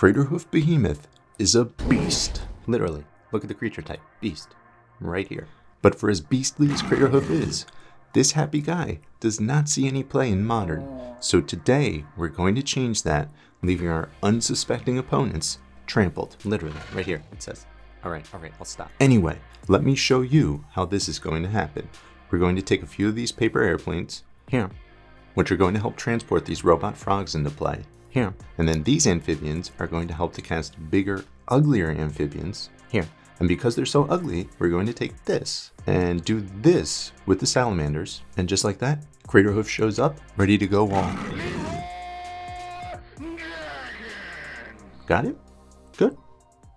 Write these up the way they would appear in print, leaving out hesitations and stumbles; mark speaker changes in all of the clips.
Speaker 1: Craterhoof Behemoth is a beast. Literally, look at the creature type, beast, right here. But for as beastly as Craterhoof is, this happy guy does not see any play in Modern. So today, we're going to change that, leaving our unsuspecting opponents trampled. Literally, right here, it says. Alright, I'll stop. Anyway, let me show you how this is going to happen. We're going to take a few of these paper airplanes, here, which are going to help transport these robot frogs into play, here. And then these amphibians are going to help to cast bigger, uglier amphibians, here. And because they're so ugly, we're going to take this and do this with the salamanders. And just like that, Craterhoof shows up, ready to go all. Got it? Good.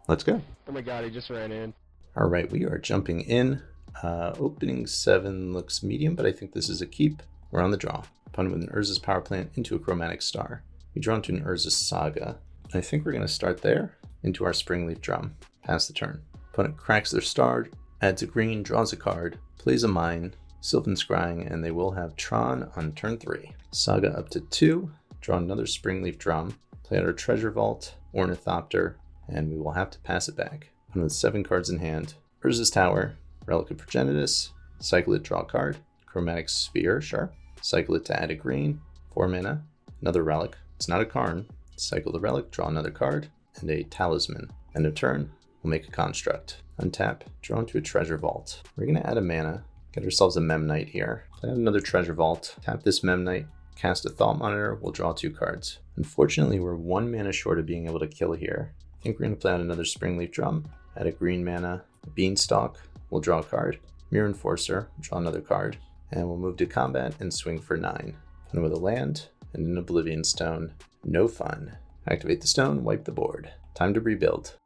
Speaker 1: Let's go.
Speaker 2: Oh my god, he just ran in.
Speaker 1: All right, we are jumping in. Opening 7 looks medium, but I think this is a keep. We're on the draw. Opponent with an Urza's Power Plant into a Chromatic Star. We draw into an Urza's Saga. I think we're going to start there into our Springleaf Drum. Pass the turn. Opponent cracks their star, adds a green, draws a card, plays a mine, Sylvan Scrying, and they will have Tron on turn 3. Saga up to 2, draw another Springleaf Drum, play out our Treasure Vault, Ornithopter, and we will have to pass it back. Opponent with 7 cards in hand. Urza's Tower, Relic of Progenitus, cycle it, draw a card, Chromatic Sphere, sure. Cycle it to add a green, 4 mana, another Relic, it's not a Karn, cycle the Relic, draw another card, and a Talisman. End of turn, we'll make a Construct. Untap, draw into a Treasure Vault. We're going to add a mana, get ourselves a Memnite here. Play out another Treasure Vault, tap this Memnite, cast a Thought Monitor, we'll draw 2 cards. Unfortunately, we're 1 mana short of being able to kill here. I think we're going to play out another Springleaf Drum, add a green mana, a Beanstalk, we'll draw a card, Mirror Enforcer, draw another card, and we'll move to combat and swing for 9. And with a land and an Oblivion Stone, no fun. Activate the stone, wipe the board. Time to rebuild.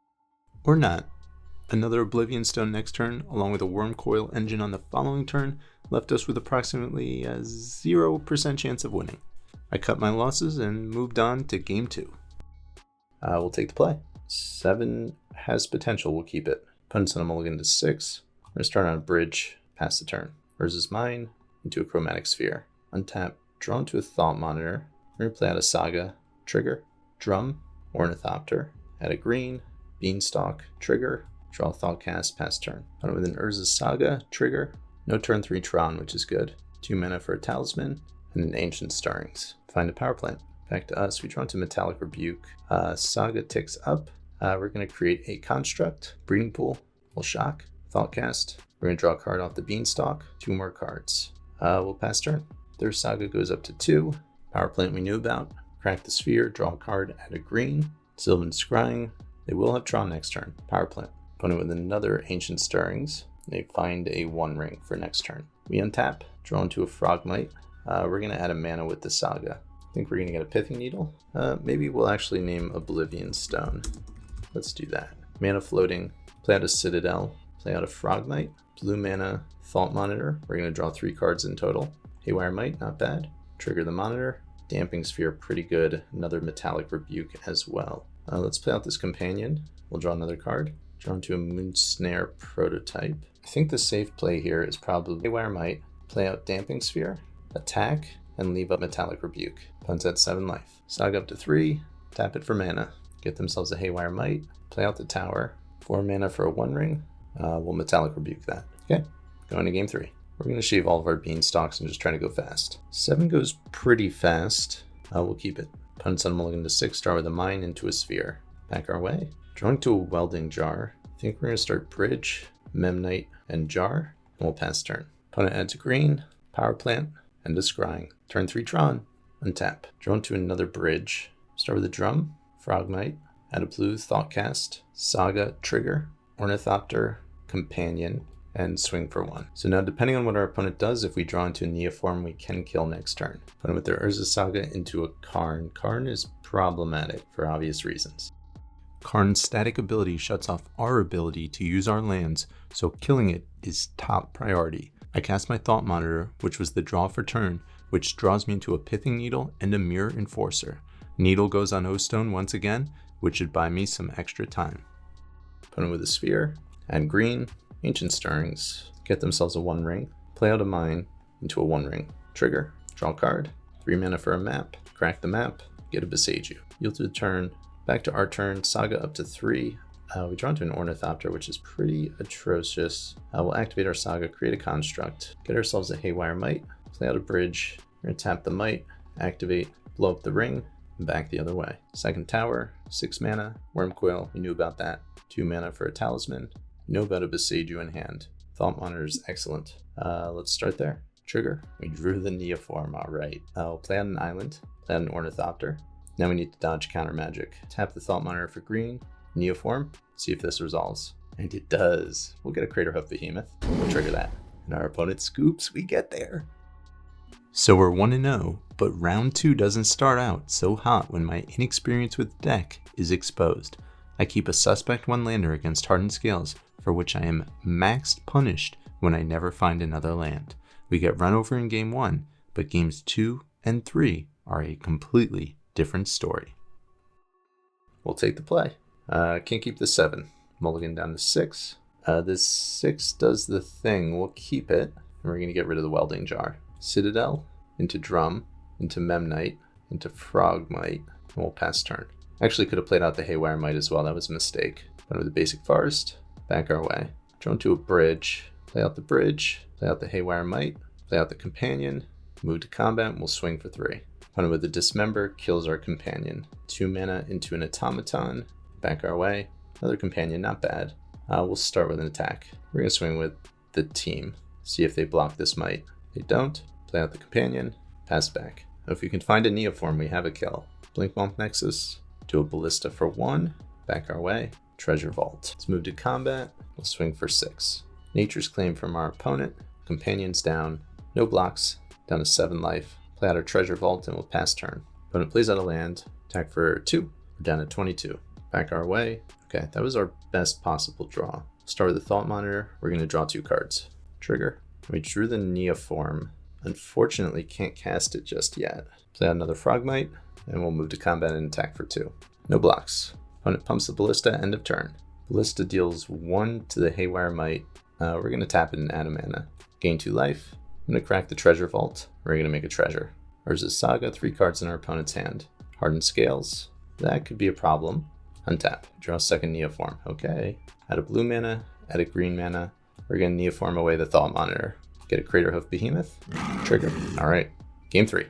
Speaker 1: Or not. Another Oblivion Stone next turn, along with a Worm Coil Engine on the following turn, left us with approximately a 0% chance of winning. I cut my losses and moved on to game 2. We'll take the play. 7 has potential, we'll keep it. Opponent's on a mulligan to 6. We're going to start on a bridge, pass the turn. Urza's Mine into a Chromatic Sphere. Untap, draw into a Thought Monitor. We're going to play out a Saga, trigger, Drum, Ornithopter, add a green, Beanstalk, trigger, draw a Thoughtcast, pass turn. Opponent with an Urza's Saga, trigger, no turn 3 Tron, which is good. 2 mana for a Talisman, and an Ancient Stirrings. Find a power plant. Back to us, we draw into Metallic Rebuke. Saga ticks up. We're going to create a Construct, Breeding Pool, we'll shock, Thoughtcast. We're going to draw a card off the Beanstalk, 2 more cards. We'll pass turn. Their Saga goes up to 2. Power plant we knew about. Crack the Sphere, draw a card, add a green. Sylvan Scrying. They will have Tron next turn. Power plant. Opponent with another Ancient Stirrings. They find a 1 ring for next turn. We untap, draw into a Frogmite. We're going to add a mana with the Saga. I think we're going to get a Pithing Needle. Maybe we'll actually name Oblivion Stone. Let's do that. Mana floating. Play out a Citadel. Play out a Frogmite. Blue mana, Thought Monitor. We're going to draw 3 cards in total. Haywire Mite, not bad. Trigger the Monitor. Damping Sphere, pretty good. Another Metallic Rebuke as well. Let's play out this Companion. We'll draw another card. Draw into a Moonsnare Prototype. I think the safe play here is probably Haywire Mite. Play out Damping Sphere. Attack, and leave up Metallic Rebuke. Opponent's at 7 life. Saga up to 3. Tap it for mana. Get themselves a Haywire Mite. Play out the Tower. 4 mana for a 1 ring. We'll Metallic Rebuke that. Okay, going to game 3. We're going to shave all of our Beanstalks and just try to go fast. 7 goes pretty fast. We'll keep it. Opponent's on a mulligan to 6, draw with a mine into a sphere. Back our way. Drawing to a Welding Jar. I think we're going to start Bridge, Memnite, and Jar, and we'll pass turn. Opponent adds a green, Power Plant, and a Scrying. Turn 3 Tron, untap. Drawn to another Bridge. Start with a Drum, Frogmite, add a blue Thoughtcast, Saga, trigger, Ornithopter, Companion, and swing for 1. So now depending on what our opponent does, if we draw into a Neoform, we can kill next turn. Opponent with their Urza's Saga into a Karn. Karn is problematic for obvious reasons. Karn's static ability shuts off our ability to use our lands, so killing it is top priority. I cast my Thought Monitor, which was the draw for turn, which draws me into a Pithing Needle and a Mirror Enforcer. Needle goes on O-Stone once again, which should buy me some extra time. Opponent with a Sphere, add green, Ancient Stirrings, get themselves a 1 ring, play out a mine into a 1 ring, trigger, draw a card, 3 mana for a map, crack the map, get a Besage You. Yield to the turn, Back to our turn, Saga up to 3. We draw into an Ornithopter, which is pretty atrocious. We'll activate our Saga, create a construct, get ourselves a Haywire Might, play out a bridge. We're going to tap the Might, activate, blow up the ring, and back the other way. Second tower, 6 mana, Wormcoil, we knew about that. 2 mana for a Talisman, we know about a Beseiju in hand. Thought Monitor is excellent. Let's start there. Trigger, we drew the Neoform, alright. We'll play out an island, play out an Ornithopter. Now we need to dodge counter magic. Tap the Thought Monitor for green, Neoform, see if this resolves. And it does. We'll get a Craterhoof Behemoth. We'll trigger that. And our opponent scoops, we get there. So we're 1-0, but round 2 doesn't start out so hot when my inexperience with the deck is exposed. I keep a suspect 1 lander against Hardened Scales, for which I am maxed punished when I never find another land. We get run over in game 1, but games 2 and 3 are a completely different story. We'll take the play. Can't keep the 7. Mulligan down to 6. This 6 does the thing. We'll keep it. And we're going to get rid of the Welding Jar. Citadel, into Drum, into Memnite, into Frogmite, and we'll pass turn. Actually could have played out the Haywire Might as well. That was a mistake. Went with the basic Forest. Back our way. Draw into a bridge. Play out the bridge. Play out the Haywire Might. Play out the Companion. Move to combat. And we'll swing for 3. Opponent with the Dismember kills our Companion. 2 mana into an Automaton. Back our way. Another Companion, not bad. We'll start with an attack. We're going to swing with the team. See if they block this Might. They don't. Play out the Companion. Pass back. If we can find a Neoform, we have a kill. Blinkmon Nexus. Do a Ballista for 1. Back our way. Treasure Vault. Let's move to combat. We'll swing for 6. Nature's Claim from our opponent. Companion's down. No blocks. Down to 7 life. Play out our Treasure Vault and we'll pass turn. Opponent plays out a land. Attack for 2. We're down to 22. Back our way. Okay, that was our best possible draw. Start with the Thought Monitor. We're going to draw 2 cards. Trigger. We drew the Neoform. Unfortunately, can't cast it just yet. Play out another Frogmite, and we'll move to combat and attack for 2. No blocks. Opponent pumps the Ballista, end of turn. Ballista deals 1 to the Haywire Might. We're going to tap it and add a mana. Gain 2 life. I'm going to crack the Treasure Vault. We're going to make a treasure. Urza's Saga, 3 cards in our opponent's hand. Hardened Scales. That could be a problem. Untap. Draw a second Neoform. Okay. Add a blue mana, add a green mana. We're going to Neoform away the Thought Monitor. Get a Craterhoof Behemoth. Trigger. Alright. Game 3.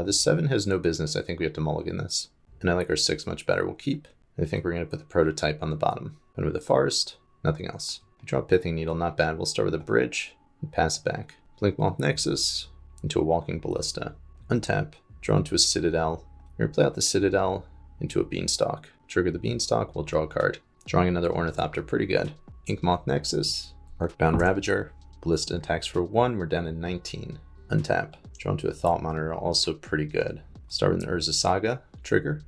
Speaker 1: This 7 has no business. I think we have to mulligan this. And I like our 6 much better. We'll keep. I think we're going to put the prototype on the bottom. And with the Forest, nothing else. We draw a Pithing Needle, not bad. We'll start with a bridge and pass it back. Blinkmon Nexus into a Walking Ballista. Untap. Draw into a Citadel. We're going to play out the Citadel into a Beanstalk. Trigger the Beanstalk. We'll draw a card. Drawing another Ornithopter. Pretty good. Inkmoth Nexus. Arcbound Ravager. Ballista attacks for 1, we're down to 19. Untap. Drawn to a Thought Monitor, also pretty good. Start with an Urza Saga. Trigger.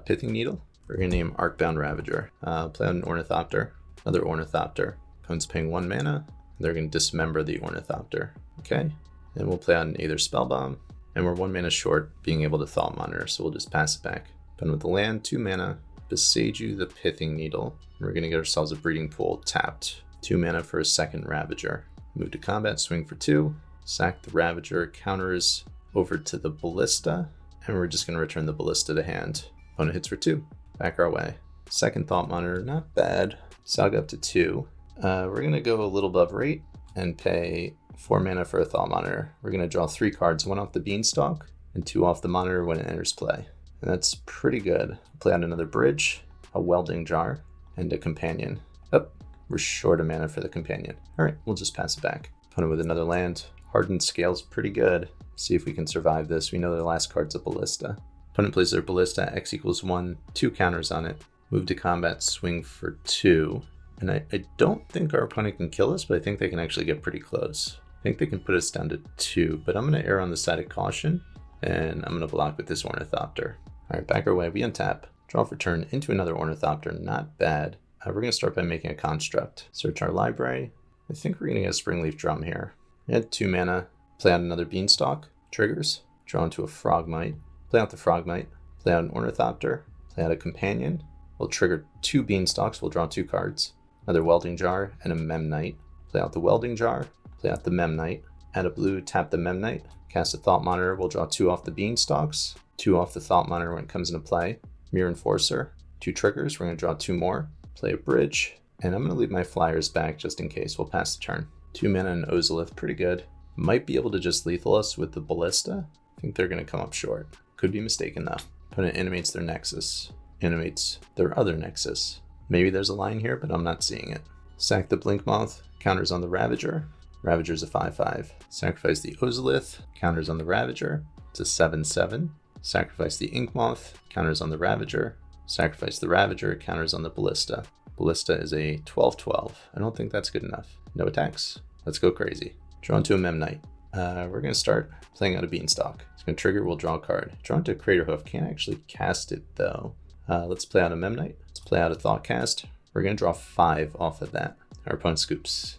Speaker 1: Pithing Needle. We're going to name Arcbound Ravager. Play out an Ornithopter. Another Ornithopter. Opponent's paying 1 mana. They're going to dismember the Ornithopter. Okay. And we'll play out an Aether Spellbomb. And we're 1 mana short being able to Thought Monitor, so we'll just pass it back. Opponent with the land, 2 mana. Beseiju the Pithing Needle. We're going to get ourselves a Breeding Pool tapped. 2 mana for a second Ravager. Move to combat, swing for 2, sack the Ravager, counters over to the Ballista, and we're just going to return the Ballista to hand. Opponent hits for 2, back our way. Second Thought Monitor, not bad. Saga up to 2. We're going to go a little above rate and pay 4 mana for a Thought Monitor. We're going to draw 3 cards, 1 off the Beanstalk and 2 off the Monitor when it enters play. And that's pretty good. Play out another Bridge, a Welding Jar, and a Companion. Oh, we're short a mana for the Companion. Alright, we'll just pass it back. Opponent with another land. Hardened Scales, pretty good. See if we can survive this. We know their last card's a Ballista. Opponent plays their Ballista, X equals 1, 2 counters on it. Move to combat, swing for 2. And I don't think our opponent can kill us, but I think they can actually get pretty close. I think they can put us down to 2, but I'm going to err on the side of caution, and I'm going to block with this Ornithopter. Alright, back our way, we untap. Draw for turn into another Ornithopter, not bad. We're going to start by making a construct. Search our library. I think we're going to get a Springleaf Drum here. We had 2 mana. Play out another Beanstalk. Triggers. Draw into a Frogmite. Play out the Frogmite. Play out an Ornithopter. Play out a Companion. We'll trigger 2 Beanstalks. We'll draw 2 cards. Another Welding Jar and a Memnite. Play out the Welding Jar. Play out the Memnite. Add a blue, tap the Memnite. Cast a Thought Monitor. We'll draw 2 off the Beanstalks. 2 off the Thought Monitor when it comes into play. Mirror Enforcer. 2 triggers. We're going to draw 2 more, play a bridge, and I'm going to leave my flyers back just in case. We'll pass the turn. 2 mana and Ozolith, pretty good. Might be able to just lethal us with the Ballista. I think they're going to come up short. Could be mistaken though. Opponent animates their Nexus, animates their other Nexus. Maybe there's a line here, but I'm not seeing it. Sack the Blinkmoth, counters on the Ravager. Ravager's a 5/5. Sacrifice the Ozolith, counters on the Ravager. It's a 7/7. Sacrifice the Inkmoth, counters on the Ravager. Sacrifice the Ravager, counters on the Ballista. Ballista is a 12/12. I don't think that's good enough. No attacks. Let's go crazy. Draw into a Memnite. We're going to start playing out a Beanstalk. It's going to trigger, we'll draw a card. Draw into Craterhoof. Can't actually cast it though. Let's play out a Memnite. Let's play out a Thoughtcast. We're going to draw 5 off of that. Our opponent scoops.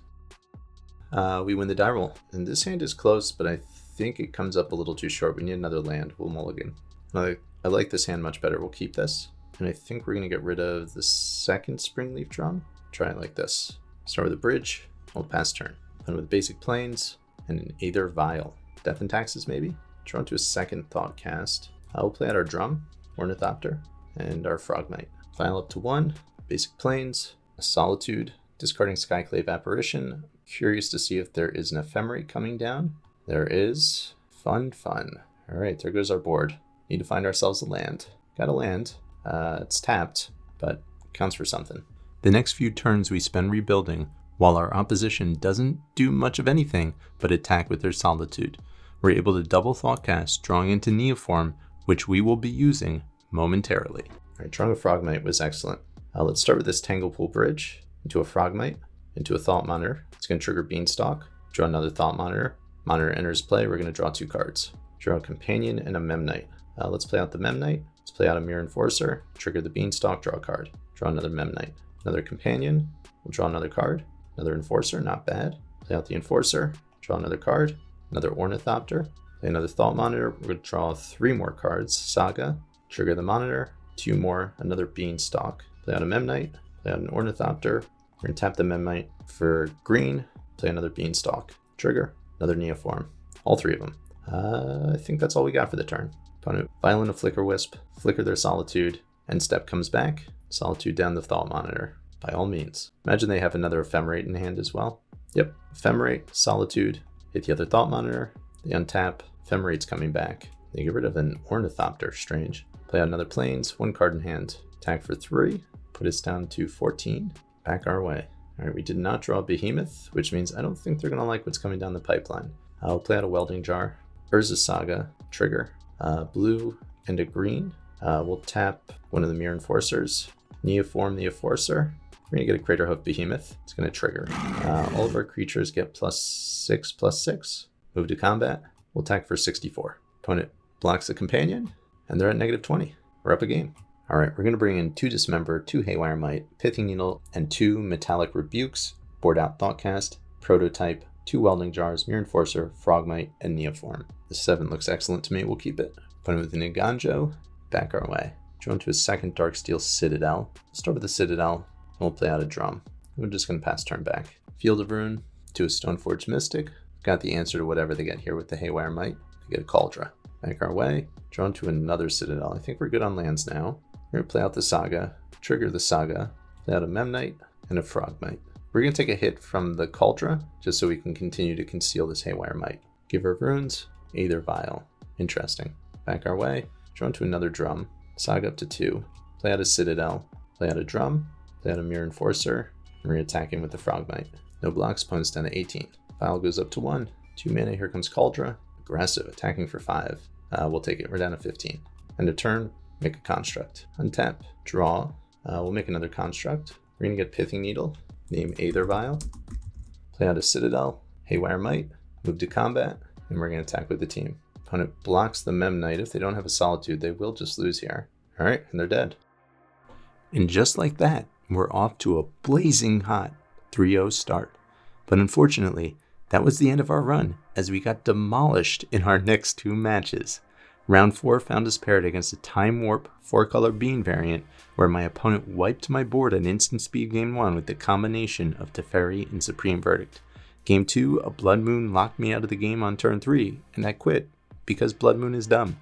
Speaker 1: We win the die roll. And this hand is close, but I think it comes up a little too short. We need another land. We'll mulligan. I like this hand much better. We'll keep this. And I think we're going to get rid of the second Springleaf Drum. Try it like this. Start with a bridge. We'll pass turn. Then with basic plains and an Aether Vial. Death and Taxes maybe. Draw into a second Thoughtcast. We'll play out our Drum, Ornithopter, and our Frogmite. Vial up to 1. Basic plains. A Solitude. Discarding Skyclave Apparition. Curious to see if there is an Ephemerate coming down. There is. Fun. Alright, there goes our board. Need to find ourselves a land. Got a land. It's tapped, but counts for something. The next few turns we spend rebuilding, while our opposition doesn't do much of anything but attack with their Solitude. We're able to double Thoughtcast, drawing into Neoform, which we will be using momentarily. Alright, drawing a Frogmite was excellent. Let's start with this Tanglepool Bridge, into a Frogmite, into a Thought Monitor. It's going to trigger Beanstalk, draw another Thought Monitor. Monitor enters play, we're going to draw 2 cards. Draw a Companion and a Memnite. Let's play out the Memnite. Let's play out a Mirror Enforcer, trigger the Beanstalk, draw a card. Draw another Memnite. Another Companion, we'll draw another card. Another Enforcer, not bad. Play out the Enforcer, draw another card. Another Ornithopter, play another Thought Monitor. We're going to draw 3 more cards. Saga, trigger the Monitor. 2 more, another Beanstalk. Play out a Memnite, play out an Ornithopter. We're going to tap the Memnite for green, play another Beanstalk. Trigger, another Neoform. All 3 of them. I think that's all we got for the turn. Opponent Violent a Flicker Wisp, flicker their Solitude, end step comes back, Solitude down the Thought Monitor. By all means. Imagine they have another Ephemerate in hand as well. Yep, Ephemerate, Solitude, hit the other Thought Monitor, they untap, Ephemerate's coming back. They get rid of an Ornithopter, strange. Play out another Plains, 1 card in hand. Attack for 3, put us down to 14, back our way. Alright, we did not draw a Behemoth, which means I don't think they're going to like what's coming down the pipeline. I'll play out a Welding Jar, Urza's Saga, trigger, blue and a green. We'll tap one of the Mirror Enforcers, Neoform the Enforcer. We're going to get a Craterhoof Behemoth. It's going to trigger. All of our creatures get +6/+6. Move to combat. We'll attack for 64. Opponent blocks the Companion, and they're at -20. We're up a game. All right, we're going to bring in 2 Dismember, 2 Haywire Might, Pithing Needle, and 2 Metallic Rebukes. Board out Thoughtcast, Prototype, 2 Welding Jars, Mirror Enforcer, Frogmite, and Neoform. The 7 looks excellent to me. We'll keep it. Opponent with an Iganjo, back our way. Draw into a second Darksteel Citadel. Let's start with the Citadel. We'll play out a Drum. We're just going to pass turn back. Field of Ruin to a Stoneforge Mystic. Got the answer to whatever they get here with the Haywire Might. We get a Cauldra. Back our way. Draw into another Citadel. I think we're good on lands now. We're going to play out the Saga. Trigger the Saga. Play out a Memnite and a Frogmite. We're going to take a hit from the Cauldra just so we can continue to conceal this Haywire Might. Give her runes. Aether Vial. Interesting. Back our way. Draw into another Drum. Saga up to 2. Play out a Citadel. Play out a Drum. Play out a Mirror Enforcer, and we're attacking with the Frogmite. No blocks, opponent's down to 18. Vial goes up to 1. 2 mana, here comes Cauldra. Aggressive, attacking for 5. We'll take it, we're down to 15. End of turn, make a construct. Untap, draw. We'll make another construct. We're gonna get Pithing Needle, name Aether Vial. Play out a Citadel, Haywire Might, move to combat, and we're gonna attack with the team. Opponent blocks the Memnite. If they don't have a Solitude, they will just lose here. All right, and they're dead. And just like that, we're off to a blazing hot 3-0 start. But unfortunately, that was the end of our run, as we got demolished in our next 2 matches. Round 4 found us paired against a Time Warp 4-color Bean variant, where my opponent wiped my board at instant speed game 1 with the combination of Teferi and Supreme Verdict. Game 2, a Blood Moon locked me out of the game on turn 3, and I quit, because Blood Moon is dumb.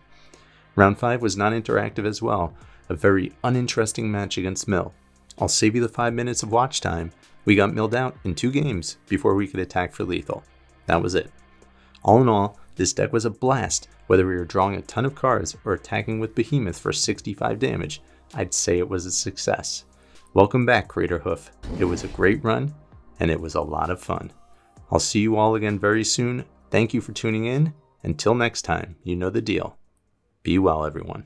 Speaker 1: Round 5 was not interactive as well, A very uninteresting match against Mill. I'll save you the 5 minutes of watch time. We got milled out in 2 games before we could attack for lethal. That was it. All in all, this deck was a blast. Whether we were drawing a ton of cards or attacking with Behemoth for 65 damage, I'd say it was a success. Welcome back, Craterhoof. It was a great run, and it was a lot of fun. I'll see you all again very soon. Thank you for tuning in. Until next time, you know the deal. Be well, everyone.